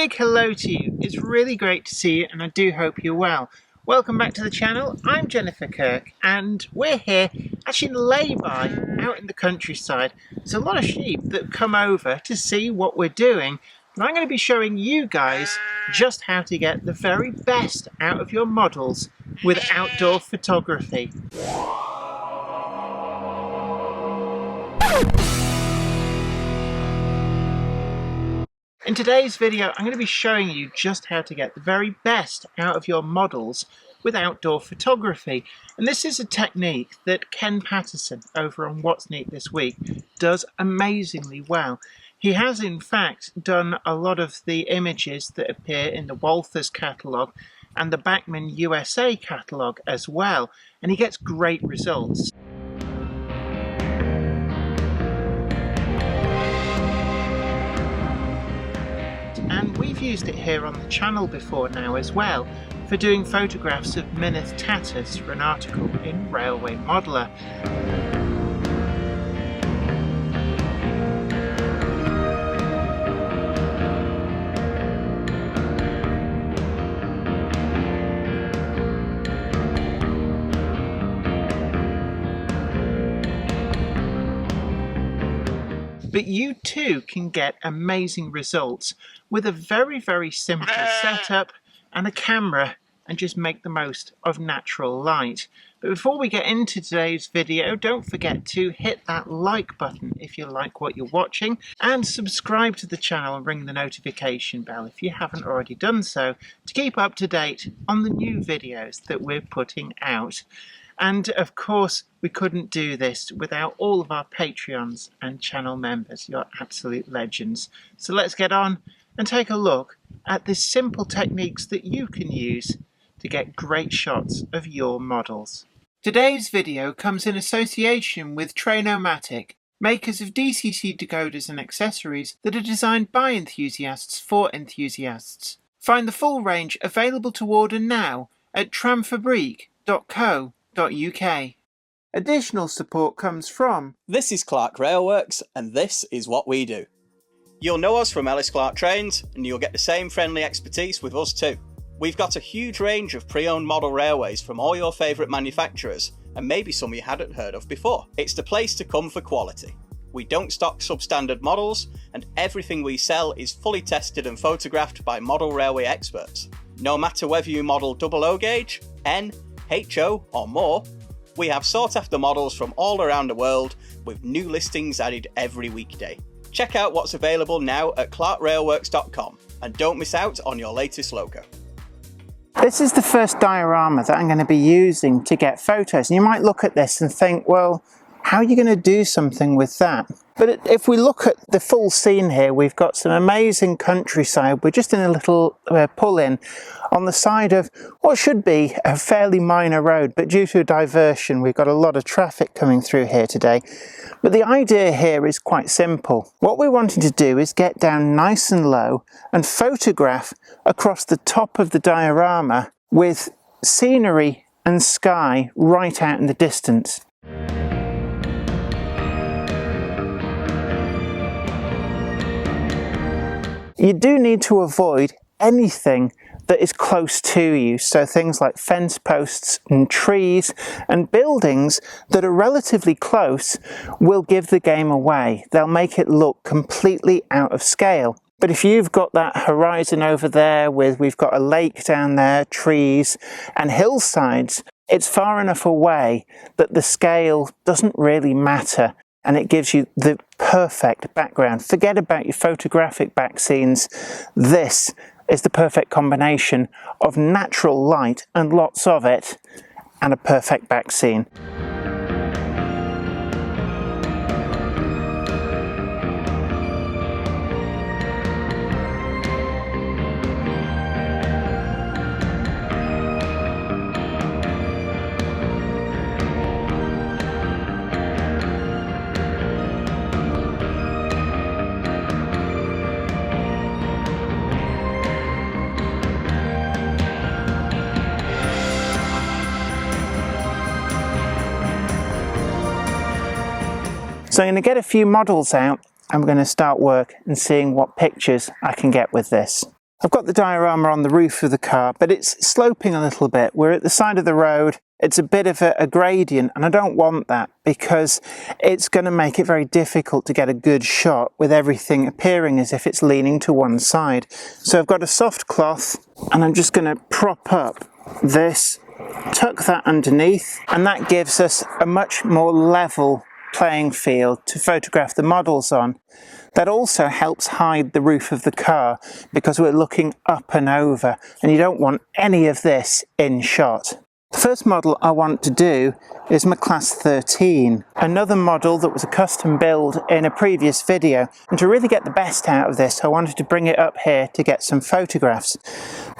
big hello to you. It's really great to see you and I do hope you're well. Welcome back to the channel. I'm Jennifer Kirk and we're here actually in lay-by out in the countryside. There's a lot of sheep that come over to see what we're doing, and I'm going to be showing you guys just how to get the very best out of your models with outdoor photography. In today's video, I'm going to be showing you just how to get the very best out of your models with outdoor photography. And this is a technique that Ken Patterson over on What's Neat This Week does amazingly well. He has in fact done a lot of the images that appear in the Walthers catalogue and the Bachmann USA catalogue as well, and he gets great results. And we've used it here on the channel before now as well for doing photographs of Mineth tatters for an article in Railway Modeller. But you too can get amazing results with a very simple setup and a camera, and just make the most of natural light. But before we get into today's video, don't forget to hit that like button if you like what you're watching, and subscribe to the channel and ring the notification bell if you haven't already done so, to keep up to date on the new videos that we're putting out. And of course, we couldn't do this without all of our Patreons and channel members. You're absolute legends. So let's get on and take a look at the simple techniques that you can use to get great shots of your models. Today's video comes in association with Trainomatic, makers of DCT decoders and accessories that are designed by enthusiasts for enthusiasts. Find the full range available to order now at tramfabriek.co.uk. Additional support comes from... This is Clark Railworks, and this is what we do. You'll know us from Ellis Clark Trains, and you'll get the same friendly expertise with us too. We've got a huge range of pre-owned model railways from all your favourite manufacturers, and maybe some you hadn't heard of before. It's the place to come for quality. We don't stock substandard models, and everything we sell is fully tested and photographed by model railway experts. No matter whether you model 00 gauge, N, HO or more, we have sought after models from all around the world with new listings added every weekday. Check out what's available now at clarkrailworks.com and don't miss out on your latest logo. This is the first diorama that I'm going to be using to get photos. And you might look at this and think, well, how are you going to do something with that? But if we look at the full scene here, we've got some amazing countryside. We're just in a little pull-in on the side of what should be a fairly minor road, but due to a diversion, we've got a lot of traffic coming through here today. But the idea here is quite simple. What we're wanting to do is get down nice and low and photograph across the top of the diorama with scenery and sky right out in the distance. You do need to avoid anything that is close to you, so things like fence posts and trees and buildings that are relatively close will give the game away. They'll make it look completely out of scale. But if you've got that horizon over there we've got a lake down there, trees and hillsides, it's far enough away that the scale doesn't really matter. And it gives you the perfect background. Forget about your photographic back scenes. This is the perfect combination of natural light and lots of it, and a perfect back scene. So I'm going to get a few models out and we're going to start work and seeing what pictures I can get with this. I've got the diorama on the roof of the car, but it's sloping a little bit. We're at the side of the road. It's a bit of a gradient, and I don't want that because it's going to make it very difficult to get a good shot with everything appearing as if it's leaning to one side. So I've got a soft cloth, and I'm just going to prop up this, tuck that underneath, and that gives us a much more level playing field to photograph the models on. That also helps hide the roof of the car because we're looking up and over, and you don't want any of this in shot. The first model I want to do is my Class 13, another model that was a custom build in a previous video, and to really get the best out of this I wanted to bring it up here to get some photographs.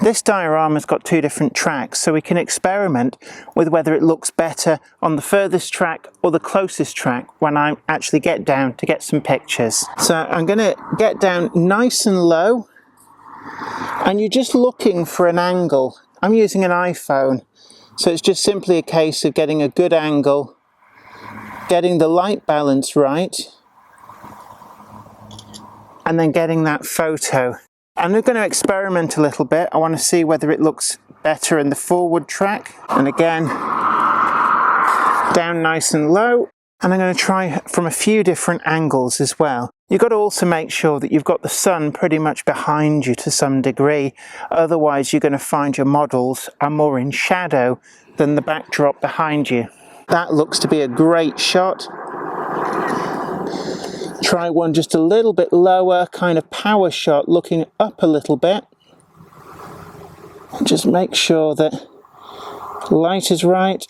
This diorama's got two different tracks, so we can experiment with whether it looks better on the furthest track or the closest track when I actually get down to get some pictures. So I'm going to get down nice and low, and you're just looking for an angle. I'm using an iPhone, so it's just simply a case of getting a good angle, getting the light balance right, and then getting that photo. I'm going to experiment a little bit. I want to see whether it looks better in the forward track. And again, down nice and low. And I'm going to try from a few different angles as well. You've got to also make sure that you've got the sun pretty much behind you to some degree. Otherwise, you're going to find your models are more in shadow than the backdrop behind you. That looks to be a great shot. Try one just a little bit lower, kind of power shot, looking up a little bit. Just make sure that light is right.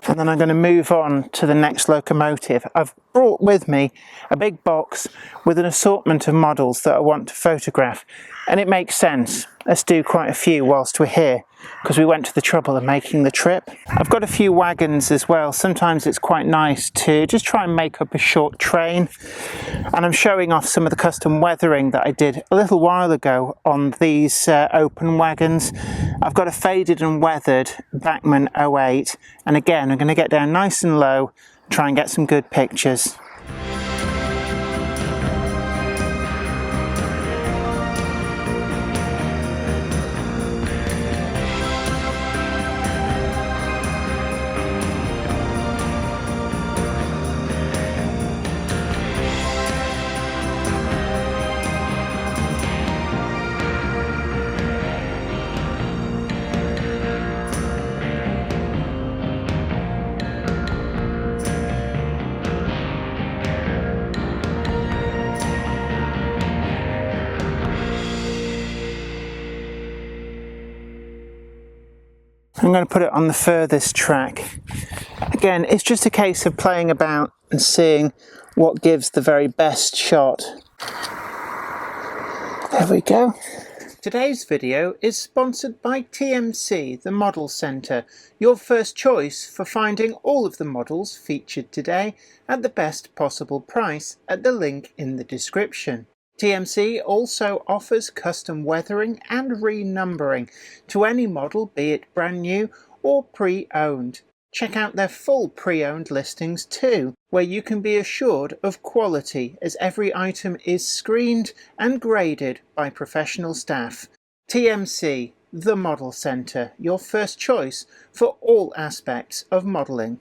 And then I'm going to move on to the next locomotive. I've brought with me a big box with an assortment of models that I want to photograph. And it makes sense. Let's do quite a few whilst we're here, because we went to the trouble of making the trip. I've got a few wagons as well. Sometimes it's quite nice to just try and make up a short train. And I'm showing off some of the custom weathering that I did a little while ago on these open wagons. I've got a faded and weathered Bachmann 08. And again, I'm going to get down nice and low, try and get some good pictures. I'm going to put it on the furthest track. Again, it's just a case of playing about and seeing what gives the very best shot. There we go. Today's video is sponsored by TMC, the Model Centre, your first choice for finding all of the models featured today at the best possible price at the link in the description. TMC also offers custom weathering and renumbering to any model, be it brand new or pre-owned. Check out their full pre-owned listings too, where you can be assured of quality as every item is screened and graded by professional staff. TMC, the Model Centre, your first choice for all aspects of modelling.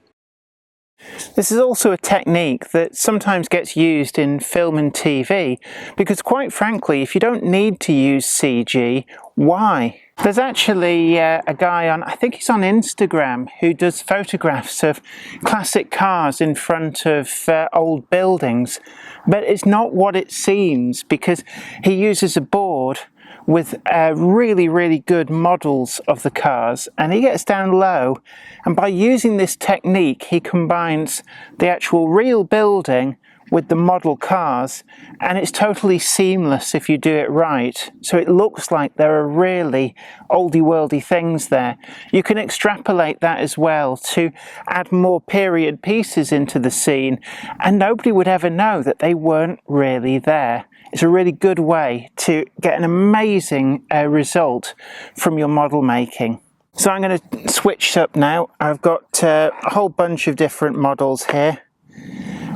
This is also a technique that sometimes gets used in film and TV because, quite frankly, if you don't need to use CG, why? There's actually a guy on, I think he's on Instagram, who does photographs of classic cars in front of old buildings, but it's not what it seems because he uses a board with really good models of the cars, and he gets down low, and by using this technique he combines the actual real building with the model cars, and it's totally seamless if you do it right. So it looks like there are really oldie worldy things there. You can extrapolate that as well to add more period pieces into the scene, and nobody would ever know that they weren't really there. It's a really good way to get an amazing result from your model making. So I'm going to switch up now. I've got a whole bunch of different models here,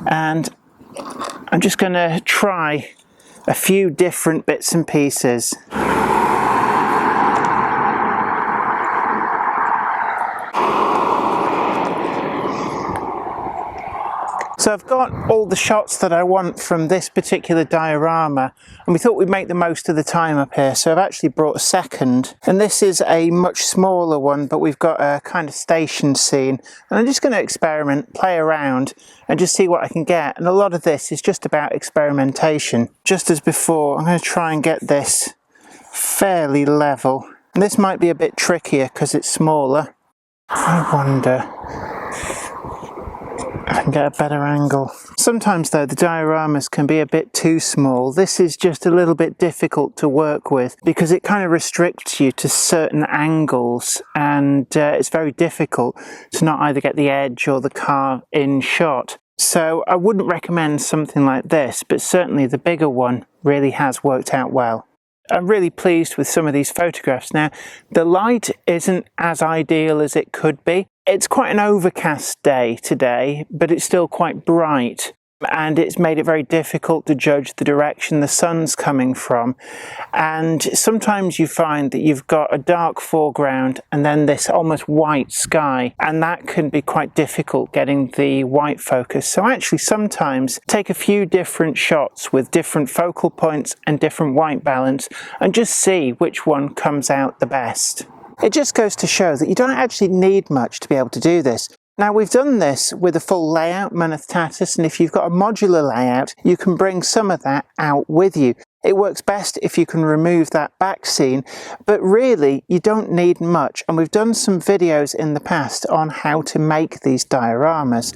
and I'm just going to try a few different bits and pieces. So I've got all the shots that I want from this particular diorama, and we thought we'd make the most of the time up here, so I've actually brought a second. And this is a much smaller one, but we've got a kind of station scene, and I'm just going to experiment, play around, and just see what I can get. And a lot of this is just about experimentation. Just as before, I'm going to try and get this fairly level. And this might be a bit trickier because it's smaller. I wonder I can get a better angle. Sometimes though the dioramas can be a bit too small. This is just a little bit difficult to work with because it kind of restricts you to certain angles, and it's very difficult to not either get the edge or the car in shot. So I wouldn't recommend something like this, but certainly the bigger one really has worked out well. I'm really pleased with some of these photographs. Now, the light isn't as ideal as it could be. It's quite an overcast day today, but it's still quite bright, and it's made it very difficult to judge the direction the sun's coming from. And sometimes you find that you've got a dark foreground and then this almost white sky, and that can be quite difficult getting the white focus. So I actually sometimes take a few different shots with different focal points and different white balance and just see which one comes out the best. It just goes to show that you don't actually need much to be able to do this. Now, we've done this with a full layout, Manathatus, and if you've got a modular layout, you can bring some of that out with you. It works best if you can remove that back scene, but really you don't need much, and we've done some videos in the past on how to make these dioramas.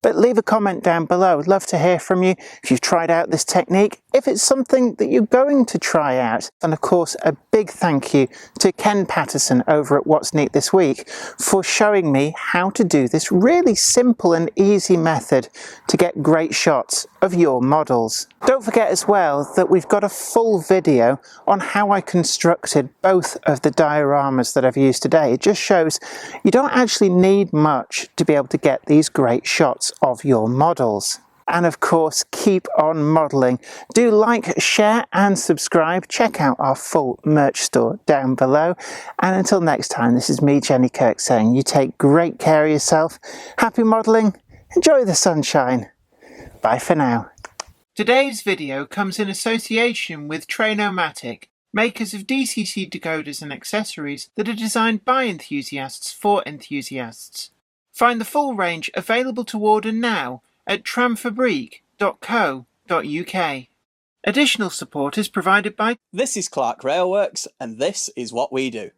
But leave a comment down below. I'd love to hear from you if you've tried out this technique, if it's something that you're going to try out. And of course, a big thank you to Ken Patterson over at What's Neat This Week for showing me how to do this really simple and easy method to get great shots of your models. Don't forget as well that we've got a full video on how I constructed both of the dioramas that I've used today. It just shows you don't actually need much to be able to get these great shots of your models. And of course, keep on modelling. Do like, share and subscribe. Check out our full merch store down below. And until next time, this is me, Jenny Kirk, saying you take great care of yourself. Happy modelling. Enjoy the sunshine. Bye for now. Today's video comes in association with Trainomatic, makers of DCC decoders and accessories that are designed by enthusiasts for enthusiasts. Find the full range available to order now at tramfabriek.co.uk. Additional support is provided by... This is Clark Railworks, and this is what we do.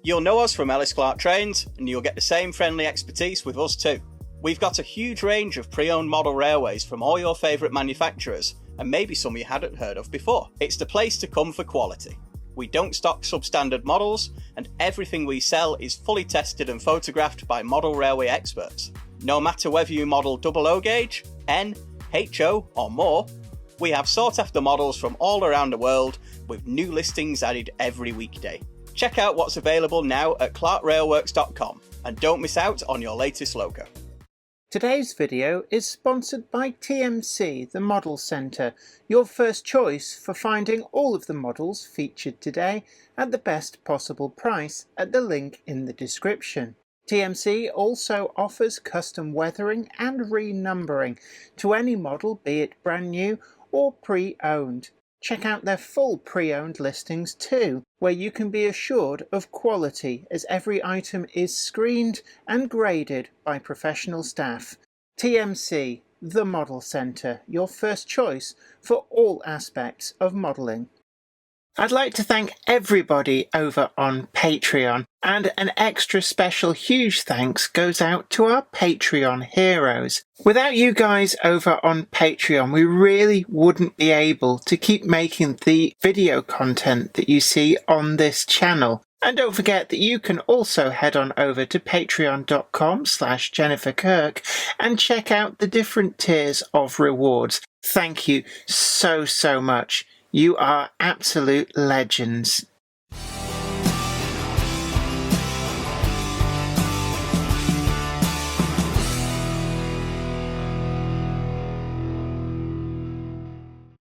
You'll know us from Ellis Clark Trains, and you'll get the same friendly expertise with us too. We've got a huge range of pre-owned model railways from all your favourite manufacturers, and maybe some you hadn't heard of before. It's the place to come for quality. We don't stock substandard models, and everything we sell is fully tested and photographed by model railway experts. No matter whether you model 00 gauge, N, HO or more, we have sought after models from all around the world with new listings added every weekday. Check out what's available now at clarkrailworks.com and don't miss out on your latest logo. Today's video is sponsored by TMC, the Model Centre, your first choice for finding all of the models featured today at the best possible price at the link in the description. TMC also offers custom weathering and renumbering to any model, be it brand new or pre-owned. Check out their full pre-owned listings too, where you can be assured of quality as every item is screened and graded by professional staff. TMC, the Model Centre, your first choice for all aspects of modelling. I'd like to thank everybody over on Patreon, and an extra special huge thanks goes out to our Patreon heroes. Without you guys over on Patreon, we really wouldn't be able to keep making the video content that you see on this channel. And don't forget that you can also head on over to patreon.com/JenniferKirk and check out the different tiers of rewards. Thank you so much. You are absolute legends.